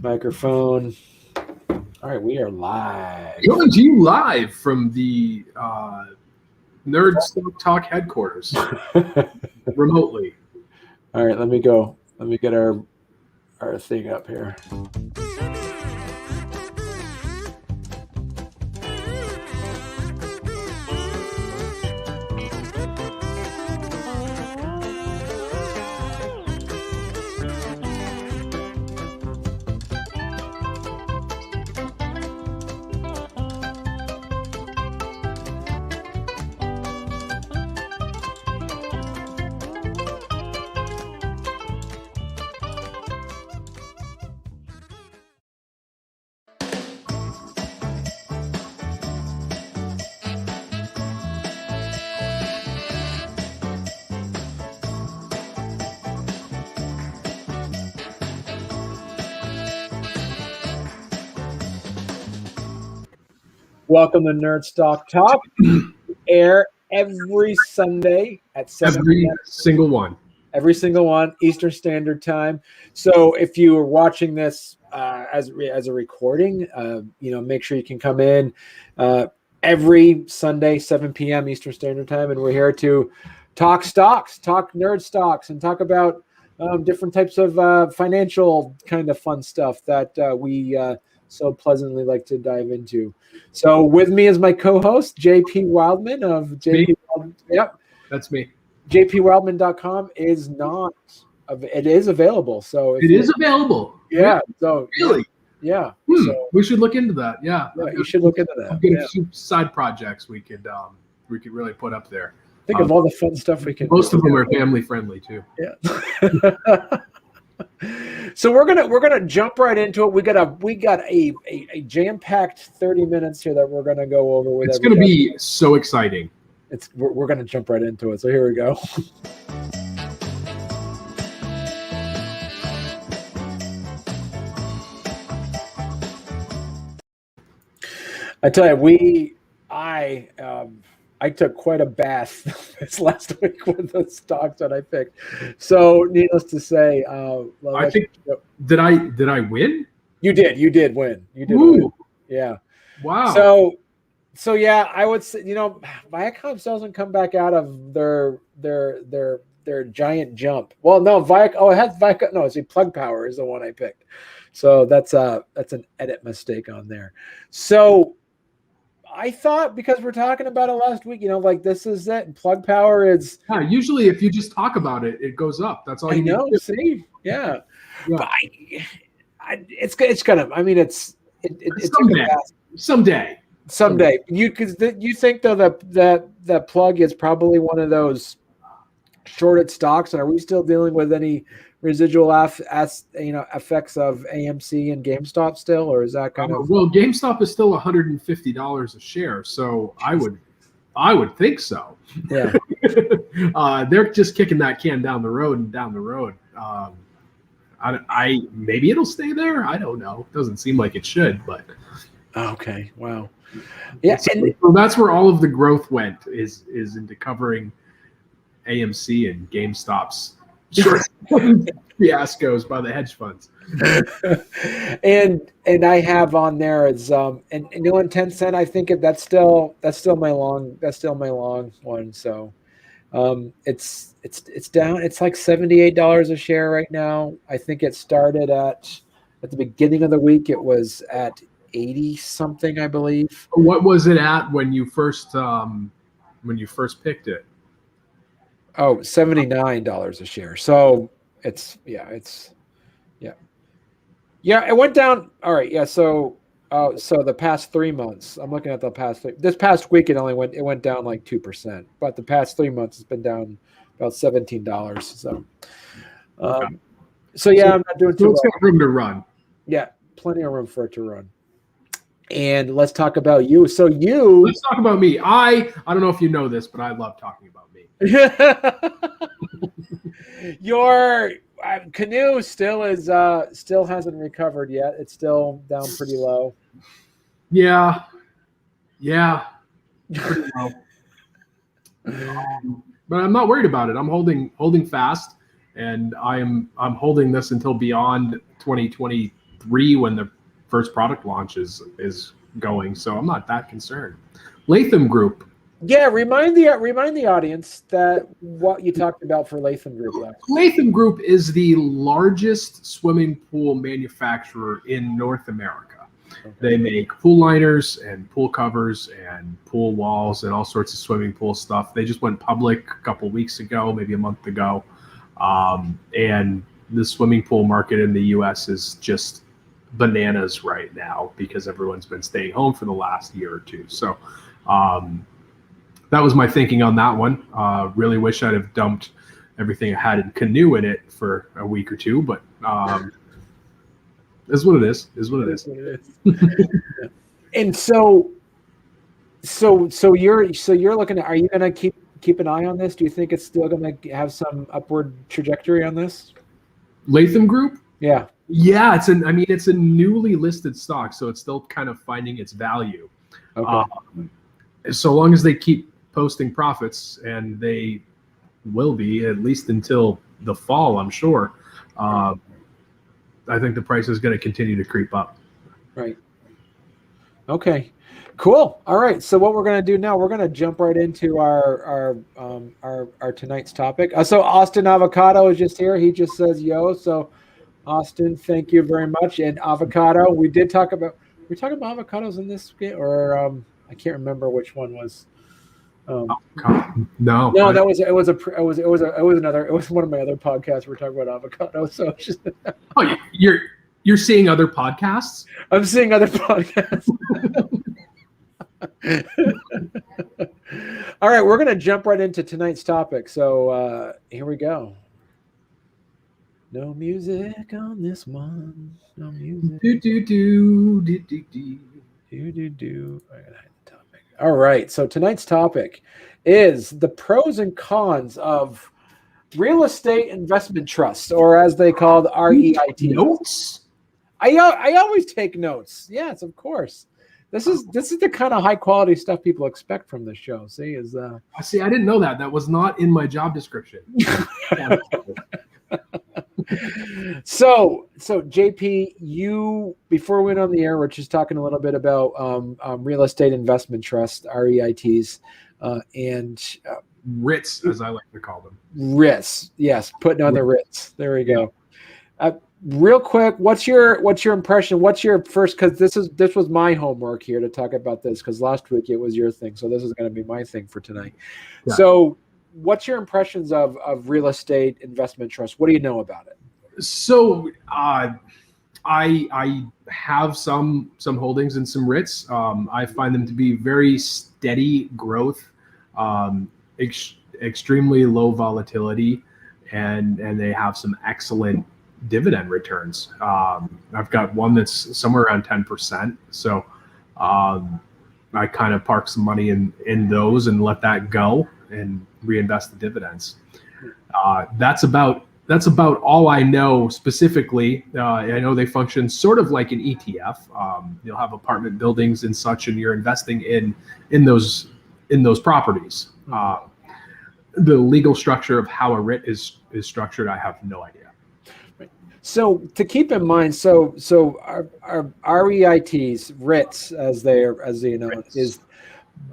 Microphone. All right, we are live. Coming to you live from the Nerd Stock Talk headquarters, remotely. All right, let me go. Let me get our thing up here. Welcome to Nerd Stock Talk. Air every Sunday at 7 p.m. Every single one, Eastern Standard Time. So if you are watching this as a recording, make sure you can come in every Sunday, 7 p.m. Eastern Standard Time, and we're here to talk stocks, talk nerd stocks, and talk about different types of financial kind of fun stuff that we so pleasantly like to dive into. So with me is my co-host, JP Wildman of JP. Yep, that's me. JPWildman.com is not. It is available. So it is available. Yeah. So really. Yeah. So we should look into that. Yeah. You should look into that. I've got a few side projects we could really put up there. Think of all the fun stuff we can. Most of them are family friendly too. Yeah. So we're gonna jump right into it. We got a jam-packed 30 minutes here that we're gonna go over with. It's gonna be so exciting. We're gonna jump right into it. So here we go. I tell you, I took quite a bath this last week with the stocks that I picked. So, needless to say, I think did I win? You did win. You did win. Yeah. Wow. So yeah, I would say Viacom still hasn't come back out of their giant jump. Well, no, it has Viacom. No, it's Plug Power is the one I picked. So that's an edit mistake on there. So I thought, because we're talking about it last week, this is it. And Plug Power is. Yeah, usually if you just talk about it, it goes up. That's all you know. See, yeah. But it's gonna. I mean, it's someday. You think though that Plug is probably one of those shorted stocks, and are we still dealing with any residual effects of AMC and GameStop still, or is that kind of? Well, GameStop is still $150 a share, so I would think so. Yeah. They're just kicking that can down the road. Maybe it'll stay there. I don't know. It doesn't seem like it should, but. Okay. Wow. Yeah. So that's where all of the growth went is into covering AMC and GameStop's short fiascos by the hedge funds. and I have on there is and 10 cent. I think that's still my long one. So it's down. It's like $78 a share right now. I think it started at the beginning of the week. It was at 80 something, I believe. What was it at when you first picked it? Oh, $79 a share. So it went down. All right. Yeah. So the past 3 months, I'm looking at this past week, it went down like 2%, but the past 3 months it's been down about $17. So, I'm not doing too well. It's got room to run. Yeah. Plenty of room for it to run. And let's talk about you. So let's talk about me. I don't know if you know this, but I love talking about me. Your canoe still hasn't recovered yet. It's still down pretty low. Yeah, pretty low. But I'm not worried about it. I'm holding fast, and I'm holding this until beyond 2023 3 when the first product launch is going, so I'm not that concerned. Latham Group. Yeah, remind the audience that what you talked about for Latham Group last. Latham Group is the largest swimming pool manufacturer in North America. Okay. They make pool liners and pool covers and pool walls and all sorts of swimming pool stuff. They just went public a couple weeks ago, maybe a month ago, and the swimming pool market in the U.S. is just bananas right now because everyone's been staying home for the last year or two. So that was my thinking on that one. Really wish I'd have dumped everything I had in Canoe in it for a week or two, but is what it is. Is what it is. And so you're looking at. Are you going to keep an eye on this? Do you think it's still going to have some upward trajectory on this? Latham Group? Yeah. Yeah, it's a newly listed stock, so it's still kind of finding its value. Okay. So long as they keep posting profits, and they will be at least until the fall, I'm sure. I think the price is going to continue to creep up. Right. Okay. Cool. All right. So what we're going to do now, we're going to jump right into our tonight's topic. So Austin Avocado is just here. He just says yo. So Austin, thank you very much. And avocado, we talking about avocados in this game, or I can't remember which one was. No, that was it was one of my other podcasts. We're talking about avocados. So it's just you're seeing other podcasts? I'm seeing other podcasts. All right, we're going to jump right into tonight's topic. So here we go. No music on this one. No music. Do. I gotta hide the topic. All right. So tonight's topic is the pros and cons of real estate investment trusts, or as they called REITs. Notes. I always take notes. Yes, of course. This is the kind of high quality stuff people expect from this show. See, I didn't know that. That was not in my job description. So JP, you, before we went on the air, we're just talking a little bit about real estate investment trust, REITs, and REITs, as I like to call them. REITs, yes, putting on the REITs. There we go. Real quick, what's your impression? What's your first? Because this was my homework here to talk about this. Because last week it was your thing, so this is going to be my thing for tonight. Yeah. So, what's your impressions of real estate investment trust? What do you know about it? So, I have some holdings in some REITs. I find them to be very steady growth, extremely low volatility, and they have some excellent dividend returns. I've got one that's somewhere around 10%. So I kind of park some money in those and let that go and reinvest the dividends. That's about all I know specifically. I know they function sort of like an ETF. You'll have apartment buildings and such, and you're investing in those properties. The legal structure of how a REIT is structured, I have no idea. So to keep in mind, so our REITs, REITs, as they know, REITs. Is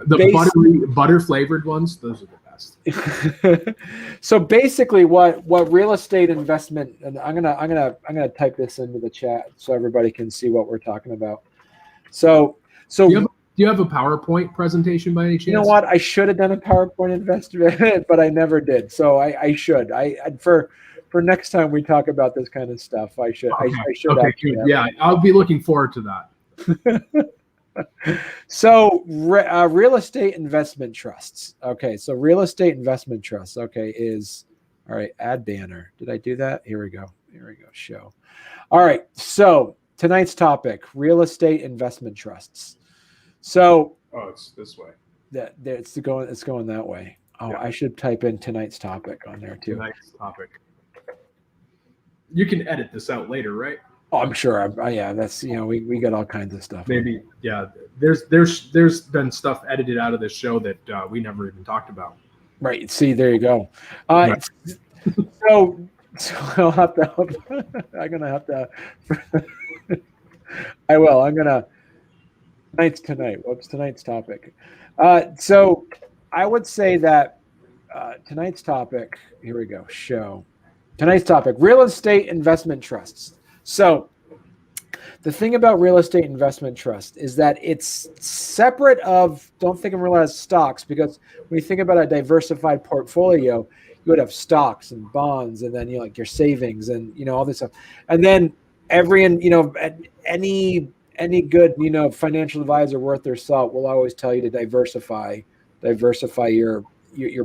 the butter flavored ones. Those are the best. So basically, what real estate investment, and I'm gonna type this into the chat so everybody can see what we're talking about. So do you have a PowerPoint presentation by any chance? You know what? I should have done a PowerPoint investment, but I never did. So I should. For next time we talk about this kind of stuff, I should. Okay. I should. Okay, yeah, I'll be looking forward to that. So real estate investment trusts. Okay, so real estate investment trusts. Okay, is all right. Add banner. Did I do that? Here we go. Show. All right. So tonight's topic: real estate investment trusts. So. Oh, it's this way. It's going that way. Oh, yeah. I should type in tonight's topic on there too. Tonight's topic. You can edit this out later, right? Oh, I'm sure. Yeah, that's we got all kinds of stuff. Maybe, yeah. There's been stuff edited out of this show that we never even talked about. Right. See, there you go. Right. So So I'll have to. I'm gonna have to. I will. I'm gonna. Tonight. What's tonight's topic? So I would say that tonight's topic. Here we go. Tonight's topic: real estate investment trusts. So the thing about real estate investment trust is that it's separate of. Don't think of real as stocks, because when you think about a diversified portfolio, you would have stocks and bonds, and then like your savings and all this stuff, and then any good financial advisor worth their salt will always tell you to diversify your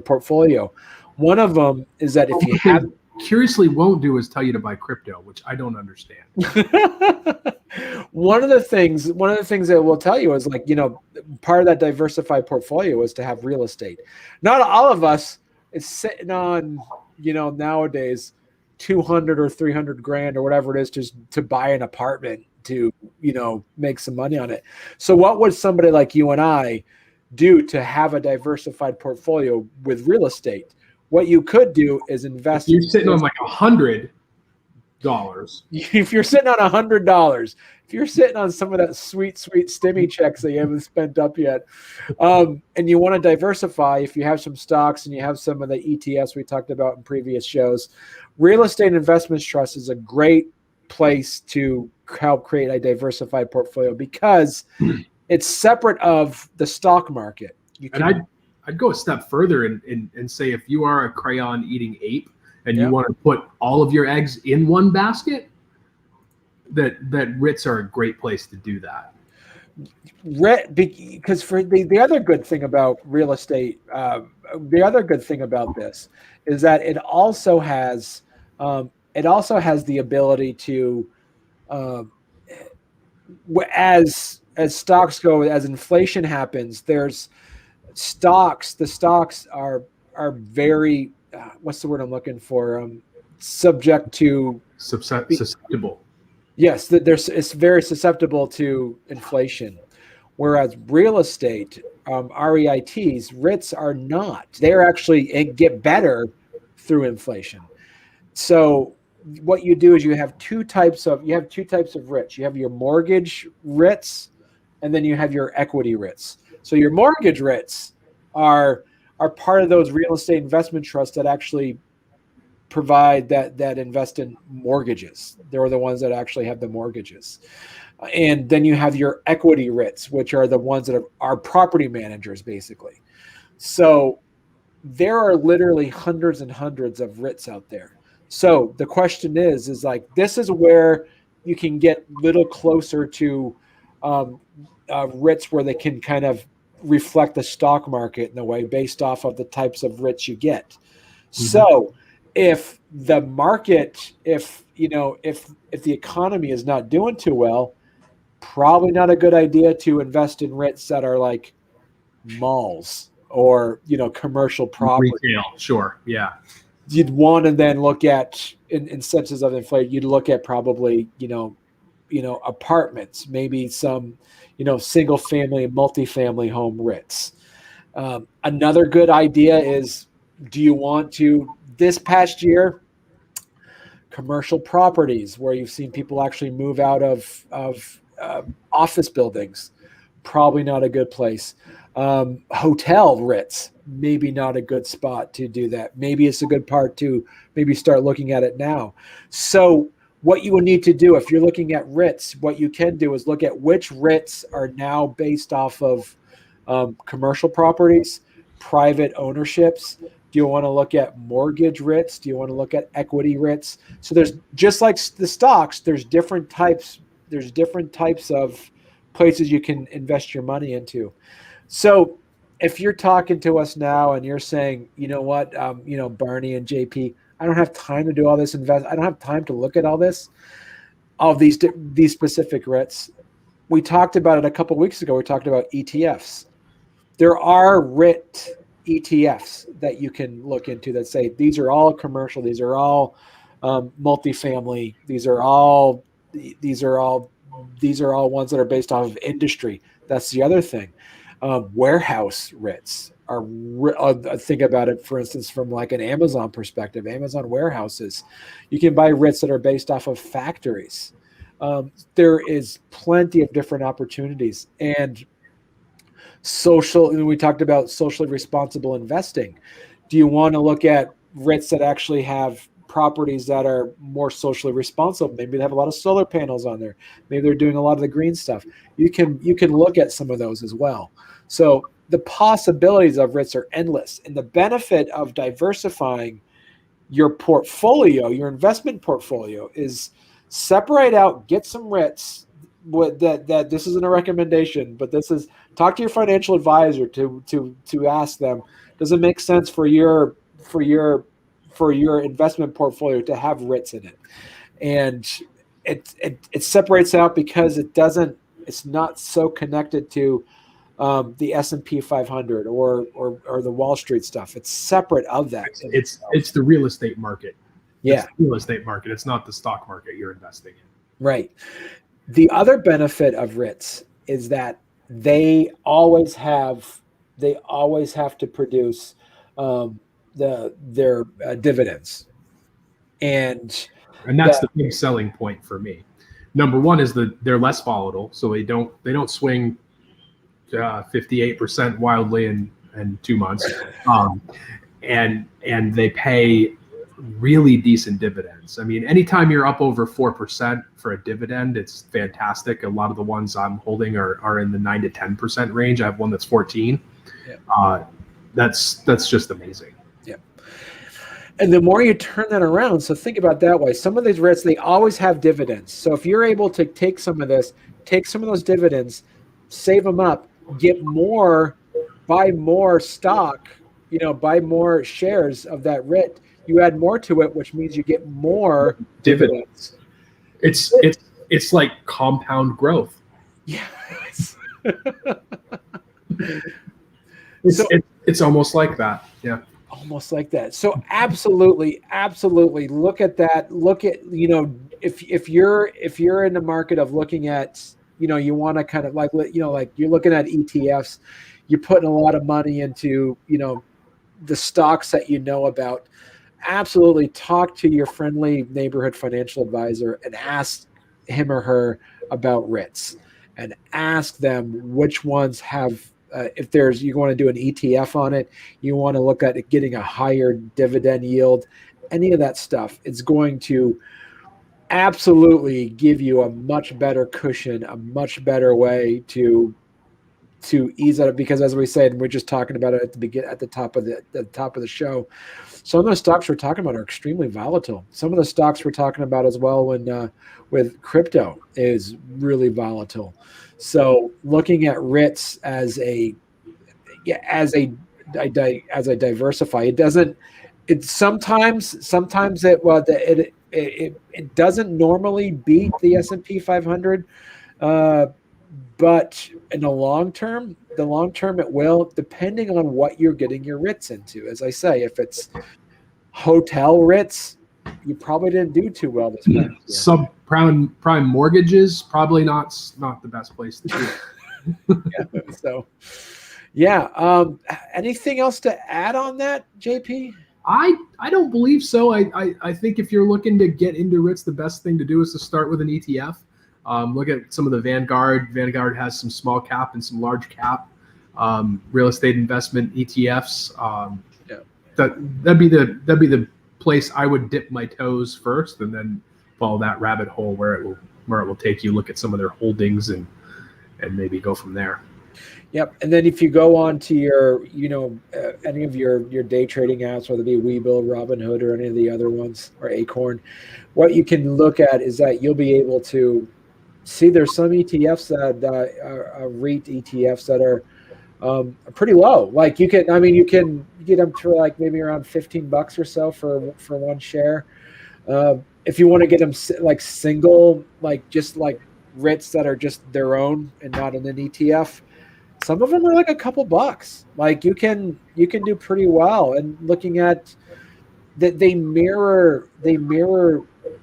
portfolio. One of them is that if you have curiously won't do is tell you to buy crypto, which I don't understand. One of the things that we'll tell you is part of that diversified portfolio is to have real estate. Not all of us is sitting on nowadays 200 or 300 grand or whatever it is just to buy an apartment to make some money on it. So what would somebody like you and I do to have a diversified portfolio with real estate? What you could do is invest. If you're sitting on like $100. If you're sitting on $100, if you're sitting on some of that sweet stimmy checks that you haven't spent up yet, and you want to diversify, if you have some stocks and you have some of the ETFs we talked about in previous shows, real estate investments trust is a great place to help create a diversified portfolio because it's separate of the stock market. I'd go a step further and say if you are a crayon eating ape and you want to put all of your eggs in one basket, that REITs are a great place to do that. Because for the other good thing about real estate, the other good thing about this is that it also has the ability to, as stocks go, as inflation happens, there's stocks. The stocks are very what's the word I'm looking for? Subject to susceptible. Yes, it's very susceptible to inflation, whereas real estate, REITs are not. They're actually get better through inflation. So what you do is you have two types of REITs. You have your mortgage REITs, and then you have your equity REITs. So your mortgage REITs are part of those real estate investment trusts that actually provide that invest in mortgages. They're the ones that actually have the mortgages. And then you have your equity REITs, which are the ones that are property managers, basically. So there are literally hundreds and hundreds of REITs out there. So the question is like, this is where you can get a little closer to REITs where they can kind of reflect the stock market in a way based off of the types of REITs you get. Mm-hmm. So if the market, if the economy is not doing too well, probably not a good idea to invest in REITs that are like malls or commercial property. Retail, sure, yeah. You'd want to then look at in senses of inflation. You'd look at probably apartments, maybe some single family, multifamily home REITs. Another good idea is, do you want to? This past year, commercial properties where you've seen people actually move out of office buildings, probably not a good place. Hotel REITs, maybe not a good spot to do that. Maybe it's a good part to maybe start looking at it now. So what you would need to do if you're looking at REITs, what you can do is look at which REITs are now based off of commercial properties, private ownerships. Do you want to look at mortgage REITs? Do you want to look at equity REITs? So there's, just like the stocks, there's different types of places you can invest your money into. So if you're talking to us now and you're saying, you know what, Barney and JP, I don't have time to do all this I don't have time to look at all these specific REITs. We talked about it a couple of weeks ago. We talked about ETFs. There are REIT ETFs that you can look into that say these are all commercial, these are all multifamily, these are all ones that are based off of industry. That's the other thing. Warehouse REITs. think about it, for instance, from like an Amazon perspective, Amazon warehouses, you can buy REITs that are based off of factories. There is plenty of different opportunities, and we talked about socially responsible investing. Do you want to look at REITs that actually have properties that are more socially responsible? Maybe they have a lot of solar panels on there. Maybe they're doing a lot of the green stuff. You can look at some of those as well. So the possibilities of REITs are endless, and the benefit of diversifying your portfolio, your investment portfolio, is separate out, get some REITs. That this isn't a recommendation, but this is, talk to your financial advisor to ask them, does it make sense for your investment portfolio to have REITs in it? And it separates out because it's not so connected to the S&P 500 or the Wall Street stuff. It's separate of that. It's the real estate market. Yeah, it's the real estate market. It's not the stock market you're investing in. Right. The other benefit of REITs is that they always have to produce their dividends, and that's the big selling point for me. Number one is that they're less volatile, so they don't swing 58% wildly in 2 months, and they pay really decent dividends. I mean, anytime you're up over 4% for a dividend, it's fantastic. A lot of the ones I'm holding are in the 9 to 10% range. I have one that's 14. Yeah. That's just amazing. Yeah. And the more you turn that around, so think about that way. Some of these REITs, they always have dividends. So if you're able to take some of those dividends, save them up, get more, buy more stock, buy more shares of that REIT, you add more to it, which means you get more dividends. It's like compound growth. Yes. It's almost like that. Yeah. Almost like that. So absolutely look at that. Look at, if you're in the market of looking at, you want to kind of like you're looking at ETFs, you're putting a lot of money into, the stocks that about. Absolutely talk to your friendly neighborhood financial advisor and ask him or her about REITs, and ask them which ones have, if you want to do an ETF on it, you want to look at it getting a higher dividend yield, any of that stuff. It's going to absolutely give you a much better cushion, a much better way to ease out, because as we said, we're just talking about it at the top of the show. Some of the stocks we're talking about are extremely volatile. Some of the stocks we're talking about as well with crypto is really volatile. So looking at REITs as a diversify, it sometimes it doesn't normally beat the S&P 500. But in the long term it will, depending on what you're getting your REITs into. As I say, if it's hotel REITs, you probably didn't do too well this past year. Subprime mortgages, probably not the best place to do. Yeah, so yeah. Anything else to add on that, JP? I don't believe so. I think if you're looking to get into REITs, the best thing to do is to start with an ETF. Look at some of the Vanguard. Vanguard has some small cap and some large cap real estate investment ETFs. That'd be the place I would dip my toes first, and then follow that rabbit hole where it will take you. Look at some of their holdings and maybe go from there. Yep. And then if you go on to your, any of your day trading apps, whether it be Webull, Robinhood, or any of the other ones, or Acorn, what you can look at is that you'll be able to see there's some ETFs that are REIT ETFs that are pretty low. Like you can get them to like maybe around $15 or so for one share. If you want to get them like single, like just like REITs that are just their own and not in an ETF, some of them are like a couple bucks. Like you can do pretty well. And looking at that, they mirror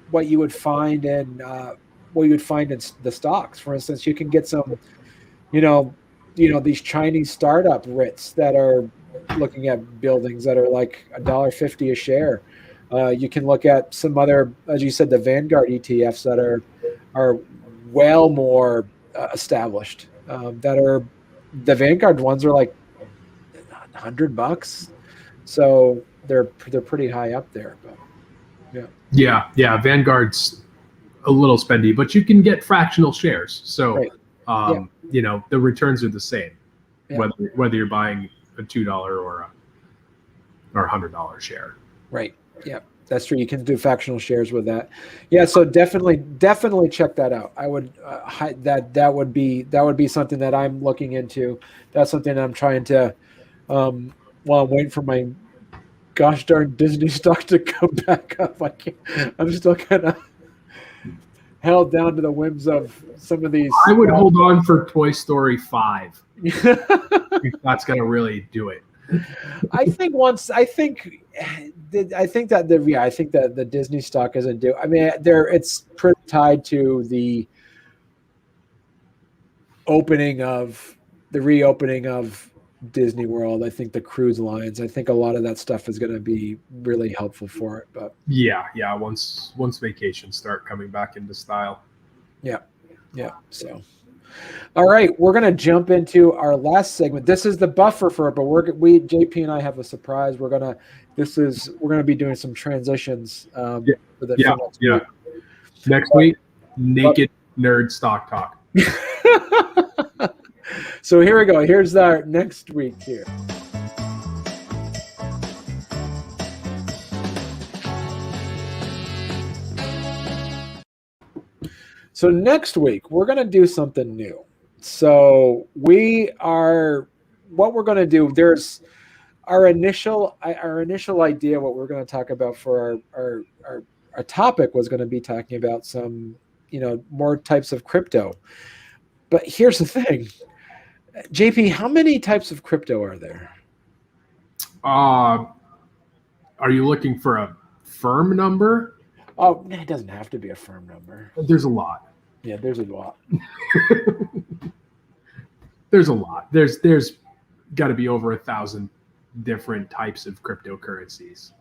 what you would find in the stocks. For instance, you can get some, these Chinese startup REITs that are looking at buildings that are like $1.50 a share. You can look at some other, as you said, the Vanguard ETFs that are well more established. That are the Vanguard ones are like $100, so they're pretty high up there. But yeah, Vanguard's a little spendy, but you can get fractional shares. So, right. the returns are the same, Yeah. whether you're buying a $2 or $100 share. Right. Yeah, that's true. You can do fractional shares with that. Yeah. So definitely check that out. I would that would be something that I'm looking into. That's something I'm trying to. While I'm waiting for my gosh darn Disney stock to come back up, I'm still kind of held down to the whims of some of these. I would hold on for Toy Story 5. That's going to really do it. I think that the Disney stock isn't due. I mean, it's pretty tied to the reopening of Disney World. I think the cruise lines. I think a lot of that stuff is going to be really helpful for it. But yeah. Once vacations start coming back into style. Yeah. So, all right, we're going to jump into our last segment. This is the buffer for it, but JP and I have a surprise. We're going to be doing some transitions. For next week. Next week, naked nerd stock talk. So here we go. Here's our next week here. So next week, we're going to do something new. So what we're going to do, there's our initial idea, what we're going to talk about for our topic was going to be talking about some, more types of crypto. But here's the thing, JP, how many types of crypto are there? Are you looking for a firm number? Oh, it doesn't have to be a firm number. There's a lot. Yeah, there's a lot. There's a lot. There's got to be over 1,000 different types of cryptocurrencies,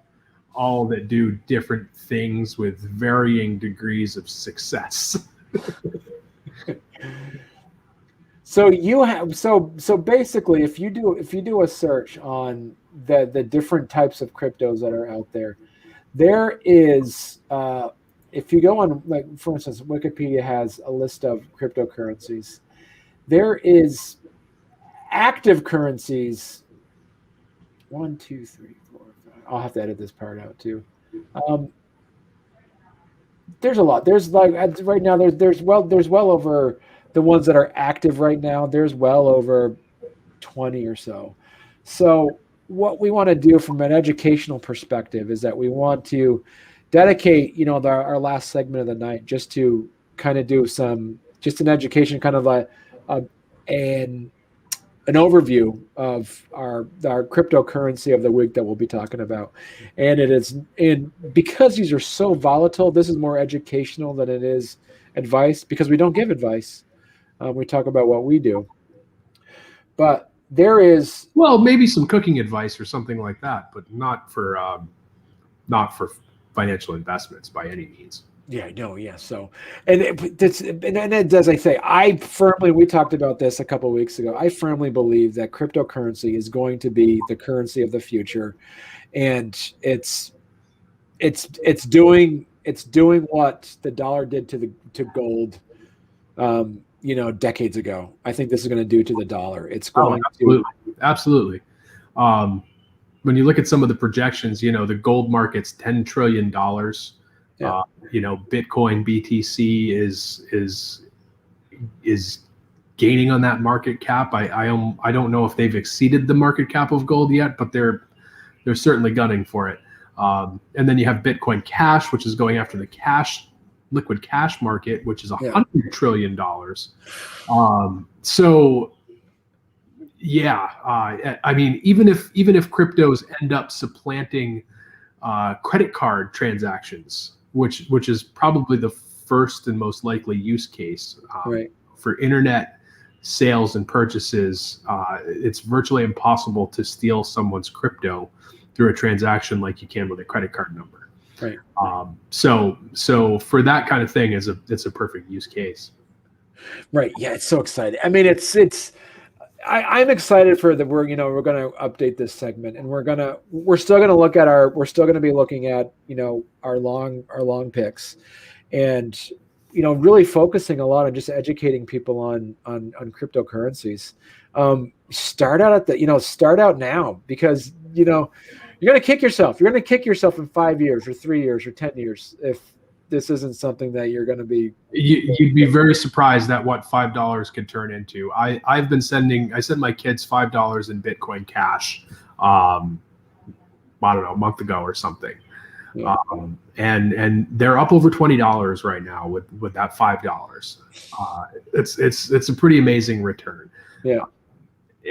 all that do different things with varying degrees of success. So basically, if you do a search on the different types of cryptos that are out there, there is if you go on, like, for instance, Wikipedia has a list of cryptocurrencies. There is active currencies. 1, 2, 3, 4, 5. I'll have to edit this part out too. There's a lot. There's right now. There's well over the ones that are active right now. There's well over 20 or so. So what we want to do from an educational perspective is that we want to dedicate, our last segment of the night just to kind of do just an education, kind of an overview of our cryptocurrency of the week that we'll be talking about. And because these are so volatile, this is more educational than it is advice, because we don't give advice. We talk about what we do. But there is maybe some cooking advice or something like that, but not for financial investments by any means. Yeah, no, yeah. So, and as I say, we talked about this a couple of weeks ago. I firmly believe that cryptocurrency is going to be the currency of the future, and it's doing what the dollar did to gold, decades ago. I think this is going to do to the dollar. It's going absolutely. When you look at some of the projections, the gold market's $10 trillion. Yeah. Bitcoin BTC is gaining on that market cap. I don't know if they've exceeded the market cap of gold yet, but they're certainly gunning for it. And then you have Bitcoin Cash, which is going after the liquid cash market, which is $100 trillion. I mean, even if cryptos end up supplanting credit card transactions, which is probably the first and most likely use case for internet sales and purchases, it's virtually impossible to steal someone's crypto through a transaction like you can with a credit card number. Right. So for that kind of thing, it's a perfect use case. Right. Yeah, it's so exciting. I mean, I'm excited for that. We're going to update this segment, and we're still going to be looking at, our long picks, and, really focusing a lot on just educating people on cryptocurrencies. Start out now, because, you're going to kick yourself. You're going to kick yourself in 5 years or 3 years or 10 years if this isn't something that you're going to be. You'd be very surprised at what $5 can turn into. I sent my kids $5 in Bitcoin Cash, I don't know, a month ago or something. Yeah. And they're up over $20 right now with that $5. It's a pretty amazing return. Yeah.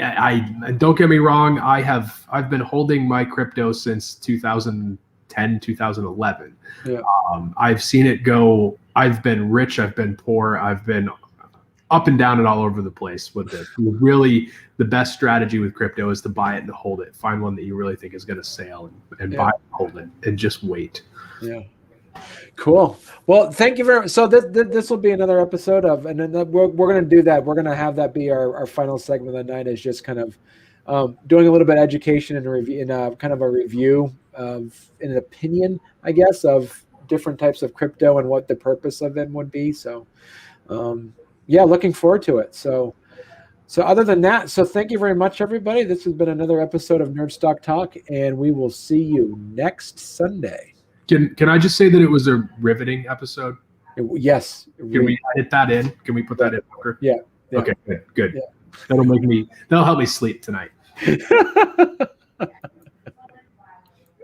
I don't get me wrong. I've been holding my crypto since 2010, 2011. Yeah. I've seen it go. I've been rich. I've been poor. I've been up and down and all over the place with this. Really, the best strategy with crypto is to buy it and hold it. Find one that you really think is going to sail, and buy it and hold it, and just wait. Yeah. Cool. Well, thank you very much. So this will be another episode of, and then we're going to do that. We're going to have that be our final segment of the night, is just kind of doing a little bit of education and review, kind of a review of an opinion, I guess, of different types of crypto and what the purpose of them would be. So, looking forward to it. So other than that, thank you very much, everybody. This has been another episode of Nerd Stock Talk, and we will see you next Sunday. Can I just say that it was a riveting episode? Yes. Can we edit that in? Can we put that in? Yeah. Okay, good. Yeah. That'll help me sleep tonight.